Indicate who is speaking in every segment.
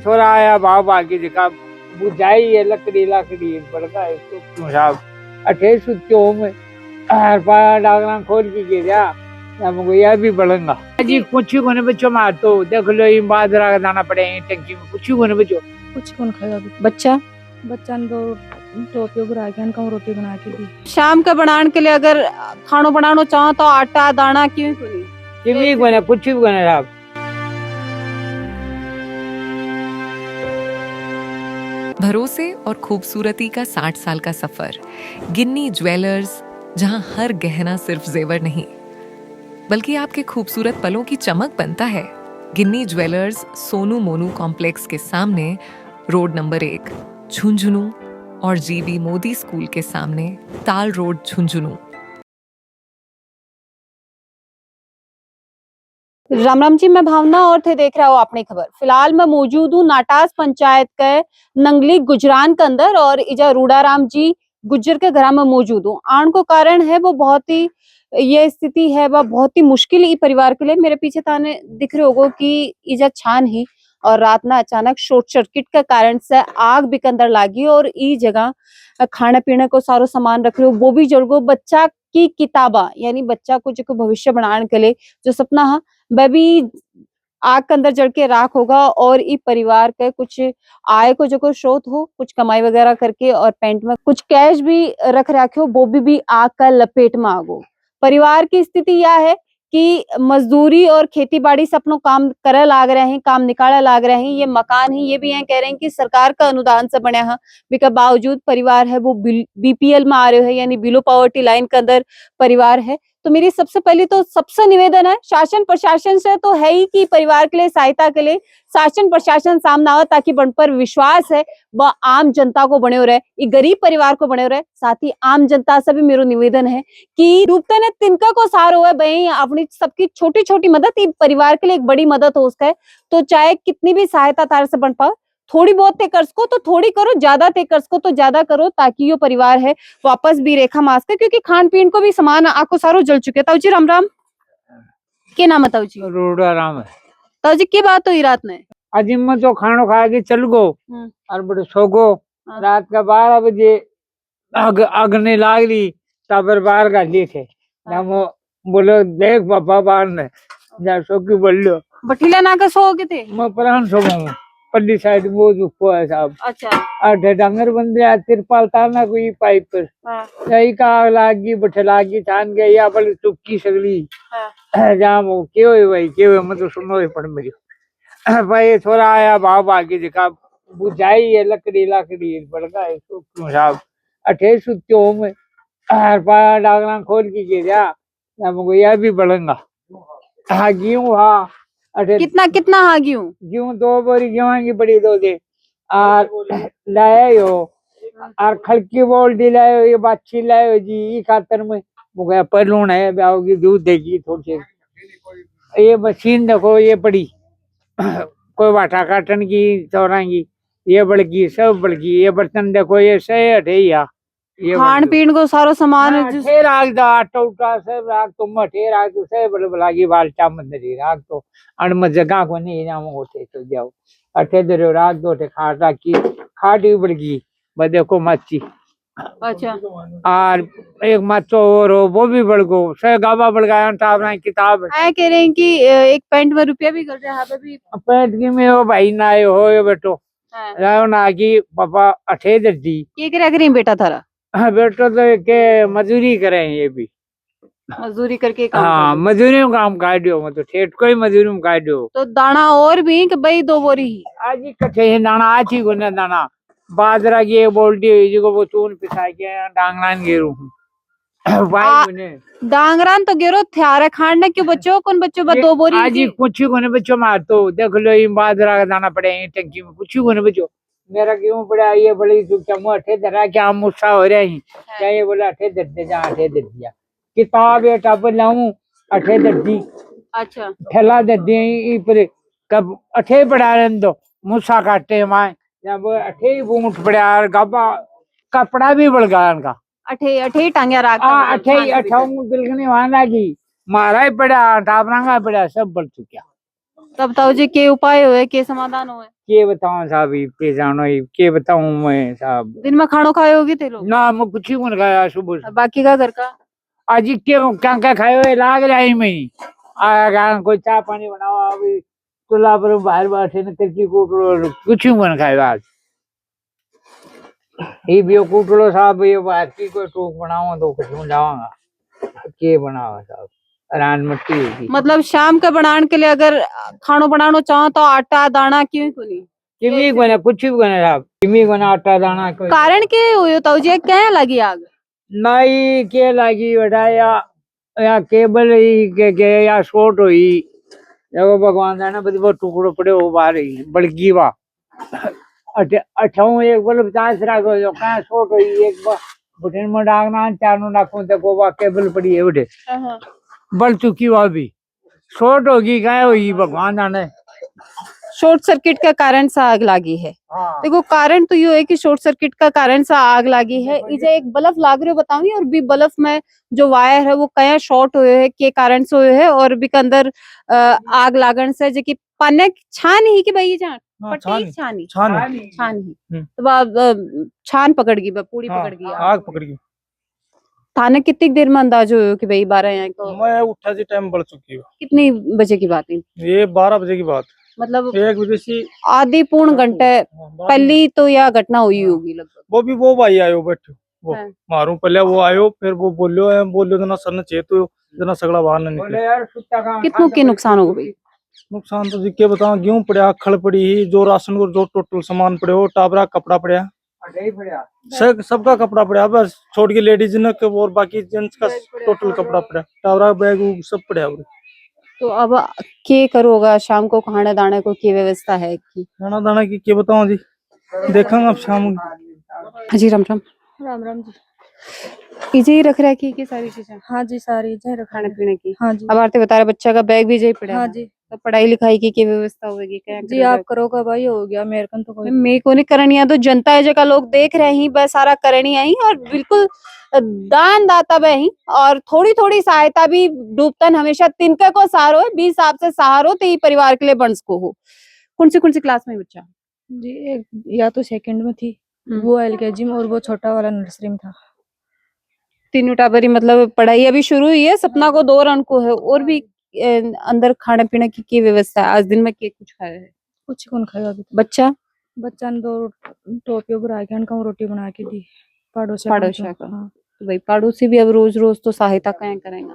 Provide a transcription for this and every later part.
Speaker 1: छोरा आया भाव भागी दिखा बुझाई है लकड़ी लकड़ी बड़का है तो क्यों साहब अठे सुत्यो में हर पाया डागना खोल के गिरा या मुझे यह भी बढ़ेगा जी कुछ ही कोने बच्चों मार तो देख लो ये बाजरा का दाना पड़े टंकी में कुछ ही कोने बच्चों
Speaker 2: कुछ कौन खाएगा अभी? बच्चा ने दो टोपियों को राखी का रोटी बना के दी। शाम का बनाने के लिए अगर खानो बनानो चाहो तो आटा दाना क्यों कोनी
Speaker 1: किमी कोने कुछ ही कोने साहब।
Speaker 3: भरोसे और खूबसूरती का 60 साल का सफर। गिन्नी ज्वेलर्स, जहां हर गहना सिर्फ जेवर नहीं बल्कि आपके खूबसूरत पलों की चमक बनता है। गिन्नी ज्वेलर्स सोनू मोनू कॉम्प्लेक्स के सामने रोड नंबर 1 झुंझुनू और जीवी मोदी स्कूल के सामने ताल रोड झुंझुनू।
Speaker 2: राम राम जी, मैं भावना और थे देख रहा हूँ अपनी खबर। फिलहाल मैं मौजूद हूँ नाटास पंचायत के नंगली गुजरान के अंदर और इजा रूडाराम जी गुज्जर के घर में मौजूद हूँ। आन को कारण है वो बहुत ही ये स्थिति है वह बहुत ही मुश्किल ही परिवार के लिए। मेरे पीछे ताने दिख रहे होगो कि इजा छान ही और रात ना अचानक शॉर्ट सर्किट के कारण से आग भी अंदर लागी और ई जगह खाने पीने को सारो सामान रख रहे हो वो भी जल गो। बच्चा की किताबा यानी बच्चा को जो भविष्य बनाने के लिए जो सपना है वह भी आग के अंदर जल के राख होगा और ई परिवार के कुछ आय को जो कोई स्रोत हो कुछ कमाई वगैरह करके और पेंट में कुछ कैश भी रख रखे हो वो भी आग का लपेट में आ गो। परिवार की स्थिति यह है कि मजदूरी और खेती बाड़ी से अपनों काम करे लाग रहे हैं, काम निकाले लाग रहे हैं। ये मकान ही ये भी है कह रहे हैं कि सरकार का अनुदान से बने हैं बिका बावजूद परिवार है वो बीपीएल में आ रहे हैं यानी बिलो पॉवर्टी लाइन के अंदर परिवार है। तो मेरी सबसे पहली तो सबसे निवेदन है शासन प्रशासन से तो है ही कि परिवार के लिए सहायता के लिए शासन प्रशासन सामने आओ ताकि बन पर विश्वास है वह आम जनता को बने हो रहे, ये गरीब परिवार को बने हो रहे। साथ ही आम जनता से भी मेरा निवेदन है कि डूबते ने तिनका को सहारो है भाई अपनी सबकी छोटी छोटी मदद ये परिवार के लिए एक बड़ी मदद हो उसका है। तो चाहे कितनी भी सहायता तार से बन पाओ, थोड़ी बहुत ते कर्ज को तो थोड़ी करो, ज्यादा ते कर्ज को तो ज्यादा करो ताकि यो परिवार है वापस भी रेखा मास के क्योंकि खान पीन को भी सामान आको सारो जल चुके। ताऊ जी राम राम, के नाम है ताऊ जी?
Speaker 1: रूडाराम है।
Speaker 2: ताऊ जी की बात हुई रात में?
Speaker 1: आज मैं तो खानो खा के चल गो और बड़े सो गो। रात का 12 बजे अगने लाग ली तबर बाहर का थे ना वो बोलो देख पापा बाहर ने जा सो की बोल लो
Speaker 2: बठीला ना का सो के थे
Speaker 1: मैं प्राण सो गया पल्ली साइड वो जुपो है साहब।
Speaker 2: अच्छा
Speaker 1: अठे डंगर बंदे आ तिरपाल ताना कोई पाइप पर सही का आग लागी बठे लागी छान गई या बल चुपकी सगली जाम हो क्यों है भाई क्यों है मतलब सुनो ही पड़ मेरी भाई छोरा आया भाव भागी दिखा बुझाई है लकड़ी लकड़ी बड़का है तो क्यों साहब अठे सुत्यो में हर पाया डागना खोल के गिरा या मुझे यह भी बढ़ेगा हाँ गेहूं हाँ अठे
Speaker 2: कितना कितना हाँ
Speaker 1: गेहूं 2 बोरी गेहूं की बड़ी दो दे और लाए हो और खड़की बोल्टी लाए हो ये बाछी लाए हो जी ये खातर में मुझे पलून है ब्याहोगी दूध देगी थोड़ी सी ये मशीन देखो ये पड़ी कोई बाटा काटन की चौरांगी ये बड़की सब बड़की ये बर्तन देखो ये सही हटे या ये
Speaker 2: खान पीन को सारो सामान
Speaker 1: ठे राख दा आटा उटा सब राख तो मठे राख तो सब बड़े बलागी बालटा मंदरी राख तो अण जगह को नहीं ना होते तो जाओ अठे दरे राख दो ठे खाट राखी खाट भी बड़की बस देखो मच्छी।
Speaker 2: अच्छा
Speaker 1: और एक मच्छो और हो वो भी बढ़ गो सह गाबा बढ़ गया ताबरा किताब
Speaker 2: है कह रहे हैं कि एक पेंट में रुपया भी कर रहे हैं भी
Speaker 1: पेट की में हो भाई ना हो ये बेटो राव ना की पापा अठे दर्दी
Speaker 2: ये क्या करें बेटा थारा?
Speaker 1: हाँ बेटो तो के मजदूरी करें ये भी
Speaker 2: मजदूरी करके काम
Speaker 1: हाँ मजदूरी में काम काटियो मतलब ठेठ को ही मजदूरी में काटियो
Speaker 2: तो दाना और भी कि भाई 2 बोरी ही
Speaker 1: आज ही कट्ठे है दाना आज ही गुने दाना बाजरा की एक बोल्टी हुई जिसको वो चून पिसा के डांगलान गेरू वाई गुने
Speaker 2: डांगरान तो गेरो थ्यारे खाने क्यों बच्चों कौन बच्चों बस 2 बोरी
Speaker 1: आज ही कुछ ही गुने बच्चों मार तो देख लो ये बाजरा का दाना पड़े टंकी में कुछ ही गुने बच्चों मेरा गेहूं पड़ा ये बड़ी चमुआ अठे धरा क्या मुस्सा हो रहा है क्या ये बोला अठे दर दे जा अठे दर दिया किताब ये टब लाऊं अठे दर दी।
Speaker 2: अच्छा
Speaker 1: ठेला दर दी पर कब अठे पड़ा रहन दो मुस्सा काटे माए जब अठे ही बूट पड़ा गाबा कपड़ा भी बढ़ गया इनका
Speaker 2: अठे अठे टांगे राख
Speaker 1: अठे ही अठाऊ बिल्कुल वहां लागी मारा ही पड़ा टापरा का पड़ा सब बढ़ चुका
Speaker 2: तब ताऊ जी के उपाय हुए, के समाधान हुए?
Speaker 1: के बताऊं साहब, के जानो के बताऊं मैं साहब।
Speaker 2: दिन में खानो खाए होगी थे लोग?
Speaker 1: ना मैं कुछ ही मन खाया सुबह से।
Speaker 2: बाकी का घर का
Speaker 1: आज क्या क्या खाए लाग रहा है मैं आया कोई चाय पानी बनाओ अभी चूल्हा पर बाहर बाहर से करके कुछ ही मन खाए आज। ये भी कूटलो साहब, ये बाहर की कोई टोक बनाओ तो कुछ जाऊंगा के बनाओ साहब, रान मट्टी होगी।
Speaker 2: मतलब शाम का बनाने के लिए अगर खानो बनाना चाहो तो आटा दाना क्यों को नहीं?
Speaker 1: किमी बना कुछ भी बना साहब, किमी बना आटा दाना कोई
Speaker 2: कारण के हुए ताऊ जी, क्या लगी आग?
Speaker 1: नहीं के लगी बेटा या केबल के या शॉर्ट हुई देखो भगवान जाने बड़ी वो टुकड़ो पड़े हो बाहर ही बड़की बा अच्छा एक बल्ब 50 रखो जो कहाँ शॉर्ट हुई एक बटन में डालना चारों नाखों तक वो केबल पड़ी है बेटे बढ़ चुकी वो भी शॉर्ट होगी क्या होगी भगवान जाने।
Speaker 2: शॉर्ट सर्किट का कारण से आग लगी है।
Speaker 1: हाँ।
Speaker 2: देखो कारण तो ये है कि शॉर्ट सर्किट का कारण से आग लगी है। इसे एक बल्ब लाग रहे बताऊंगी और भी बल्ब में जो वायर है वो कया शॉर्ट हुए है के कारण से हुए है और भी के अंदर आग लागण से जो कि पाने छान ही कि भाई जान पट्टी छानी ही तो छान पकड़ गई पूरी पकड़ गई
Speaker 4: आग पकड़ गई।
Speaker 2: थाने कितनी देर में अंदाज हो कि भाई 12 यहाँ को
Speaker 4: मैं उठा जी टाइम बढ़ चुकी हूँ।
Speaker 2: कितनी बजे की बात है
Speaker 4: ये 12 बजे की बात,
Speaker 2: मतलब
Speaker 4: 1 बजे से
Speaker 2: आधी पूर्ण घंटे पहली तो यह घटना हुई होगी लगभग।
Speaker 4: वो भी वो भाई आयो बैठो वो
Speaker 2: हाँ।
Speaker 4: मारू पहले वो आयो फिर वो बोलियो जना सर ने चेतो जना सगड़ा बाहर न निकले।
Speaker 2: कितनों के नुकसान हो गई?
Speaker 4: नुकसान तो जी के बताओ, गेहूं पड़ा खड़ पड़ी ही जो राशन को जो टोटल सामान पड़े हो टाबरा कपड़ा पड़ा सबका कपड़ा पड़ा बस छोड़ के लेडीज ने और बाकी जेंट्स का टोटल कपड़ा पड़ा टाबरा बैग सब पड़ा।
Speaker 2: तो अब के करोगा शाम को खाने दाने को की व्यवस्था है की?
Speaker 4: खाना दाना की क्या बताऊं जी, देखेंगे अब शाम।
Speaker 2: जी राम राम।
Speaker 5: राम राम जी।
Speaker 2: इजे ही रख रखी की सारी चीजें?
Speaker 5: हाँ जी सारी इजे
Speaker 2: खाने पीने की?
Speaker 5: हाँ जी।
Speaker 2: अब आरती बता रहे बच्चा का बैग भी यही पड़ा
Speaker 5: हाँ
Speaker 2: है।
Speaker 5: जी।
Speaker 2: तो पढ़ाई लिखाई की व्यवस्था होगी क्या?
Speaker 5: जी आप करोगा भाई हो गया मेरे कन तो कोई
Speaker 2: मेरे को नहीं करनी तो जनता है जगह लोग देख रहे ही बस सारा करनी आई और बिल्कुल दान दाता बही और थोड़ी थोड़ी सहायता भी डूबतन हमेशा तिनके को सहारो 20 आप से सहारो तो ही परिवार के लिए बंस को हो। कौन सी क्लास में बच्चा?
Speaker 5: जी एक या तो सेकंड में थी वो एलकेजी में और वो छोटा वाला नर्सरी में था।
Speaker 2: तीनों टाबरी मतलब पढ़ाई अभी शुरू हुई है। सपना को 2 रन को है और भी अंदर खाने पीने की व्यवस्था है। आज दिन में केक कुछ खाया है?
Speaker 5: कुछ कौन खाएगा अभी?
Speaker 2: बच्चा
Speaker 5: ने 2 टोपियों पर आके उनको रोटी बना के दी पड़ोसी
Speaker 2: का। हाँ। तो भाई पड़ोसी भी अब रोज रोज तो सहायता क्या करेंगे?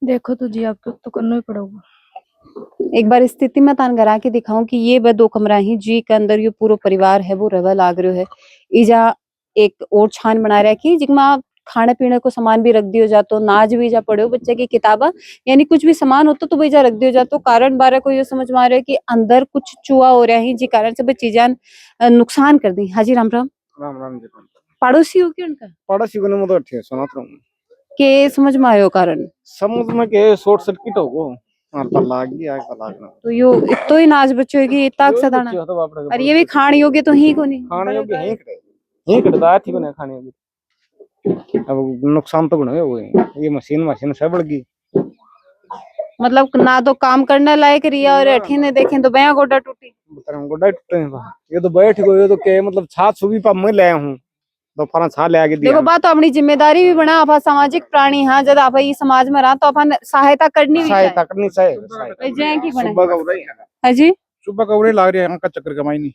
Speaker 2: देखो
Speaker 5: तो जी आपको तो करना ही पड़ेगा।
Speaker 2: एक बार स्थिति में तान करा के दिखाऊं कि ये 2 कमरा ही जी के अंदर ये पूरा परिवार है वो रवा लाग रहा है। इजा एक और छान बना रहा की जिसमें खाने पीने को सामान भी रख दियो जातो, नाज भी जा पड़े बच्चे की किताबा यानी कुछ भी सामान होता तो वही रख दियो जातो। कारण बारे को ये समझ में आ रहा है कि अंदर कुछ चूहा हो रहा है जी कारण से चीजें नुकसान कर दी। हाजी राम राम।
Speaker 4: राम राम जी।
Speaker 2: पड़ोसी हो क्या उनका?
Speaker 4: पड़ोसी को नहीं ठीक सुना
Speaker 2: के समझ में आयो कारण?
Speaker 4: समझ में के शॉर्ट सर्किट हो गो लाग गया लागना
Speaker 2: तो यो इतो ही नाच बच्चों की इताक सदाना और ये भी खाने योग्य तो ही को नहीं
Speaker 4: खाने योग्य ही कटदा थी बने खाने योग्य। अब नुकसान तो बने हुए ये मशीन सब बढ़ गई
Speaker 2: मतलब ना तो काम करने लायक रिया और अठी ने देखें तो बया गोडा टूटी
Speaker 4: गोडा टूटे ये तो बैठ गयो ये तो के मतलब छात सुबी पर मैं ले हूं दोपहर छा ले आके दिया।
Speaker 2: देखो बात तो अपनी जिम्मेदारी भी बना आप सामाजिक प्राणी हां जब आप ये समाज में रहा तो अपन सहायता करनी चाहिए जय की बने।
Speaker 4: सुबह का उड़ाई
Speaker 2: हां जी
Speaker 4: सुबह का उड़े लाग रहे हैं का चक्कर कमाई नहीं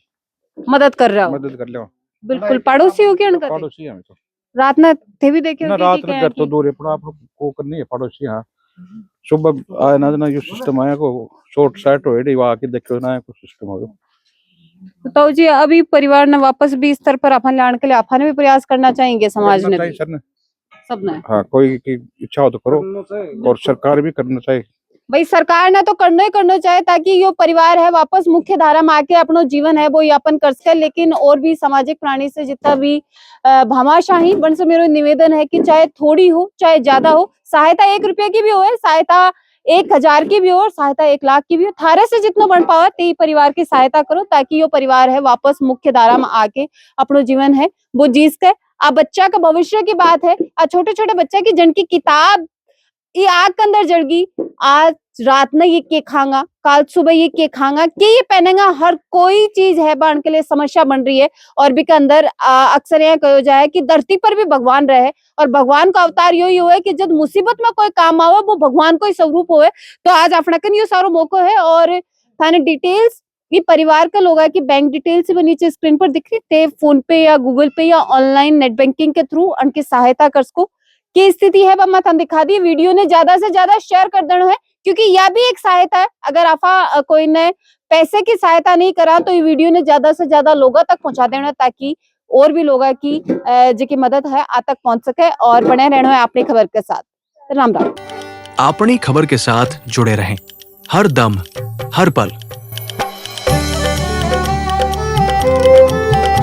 Speaker 2: मदद कर रहा हो
Speaker 4: मदद कर लो
Speaker 2: बिल्कुल पड़ोसी हो क्या उनका?
Speaker 4: पड़ोसी हम तो
Speaker 2: रात में थे भी देखे
Speaker 4: ना रात में घर तो दूर पड़ा आप को करनी है पड़ोसी। हां सुबह आए ना जो सिस्टम आया को शॉर्ट साइट होए वा के देखो ना को सिस्टम हो
Speaker 2: तो जी अभी परिवार ने वापस भी स्तर पर अपन लाने के लिए अपन भी प्रयास करना चाहेंगे समाज ने भी सब ने।
Speaker 4: हाँ कोई की इच्छा हो तो करो और सरकार भी करना चाहिए
Speaker 2: भाई सरकार ने तो करना चाहिए ताकि यो परिवार है वापस मुख्य धारा में आके अपनो जीवन है वो यापन कर सके। लेकिन और भी सामाजिक प्राणी से जितना भी भामाशाही बन से मेरा निवेदन है कि चाहे थोड़ी हो चाहे ज्यादा हो सहायता 1 रुपये की भी हो सहायता 1000 की भी हो और सहायता 1 लाख की भी हो थारे से जितना बन पाओ ते परिवार की सहायता करो ताकि यो परिवार है वापस मुख्य धारा में आके अपनो जीवन है वो जीस के। अब बच्चा का भविष्य की बात है छोटे छोटे बच्चा की जन की किताब ये आग के अंदर जड़ गई आज रात ने ये के खांगा, काल सुबह ये के खांगा, के ये पहनेगा, हर कोई चीज है बाण के लिए समस्या बन रही है। और भी के अंदर अक्सर यह कहो जाए कि धरती पर भी भगवान रहे और भगवान का अवतार यही हुआ है कि जब मुसीबत में कोई काम आवे वो भगवान को ही स्वरूप हुए। तो आज अपना यो सारो मौको है और थाने डिटेल्स ये परिवार का लोग है कि बैंक डिटेल्स भी नीचे स्क्रीन पर दिख रही थे, फोन पे या गूगल पे या ऑनलाइन नेट बैंकिंग के थ्रू उनकी सहायता कर सको। की स्थिति है वह हम दिखा दी। वीडियो ने ज्यादा से ज्यादा शेयर कर देना है क्योंकि यह भी एक सहायता है। अगर आपा कोई ने पैसे की सहायता नहीं करा तो ये वीडियो ने ज्यादा से ज्यादा लोगों तक पहुंचा देना ताकि और भी लोगों की जिनकी मदद है आ तक पहुंच सके। और बने रहना है अपनी खबर के साथ। राम राम।
Speaker 6: अपनी खबर के साथ जुड़े रहें हर दम हर पल।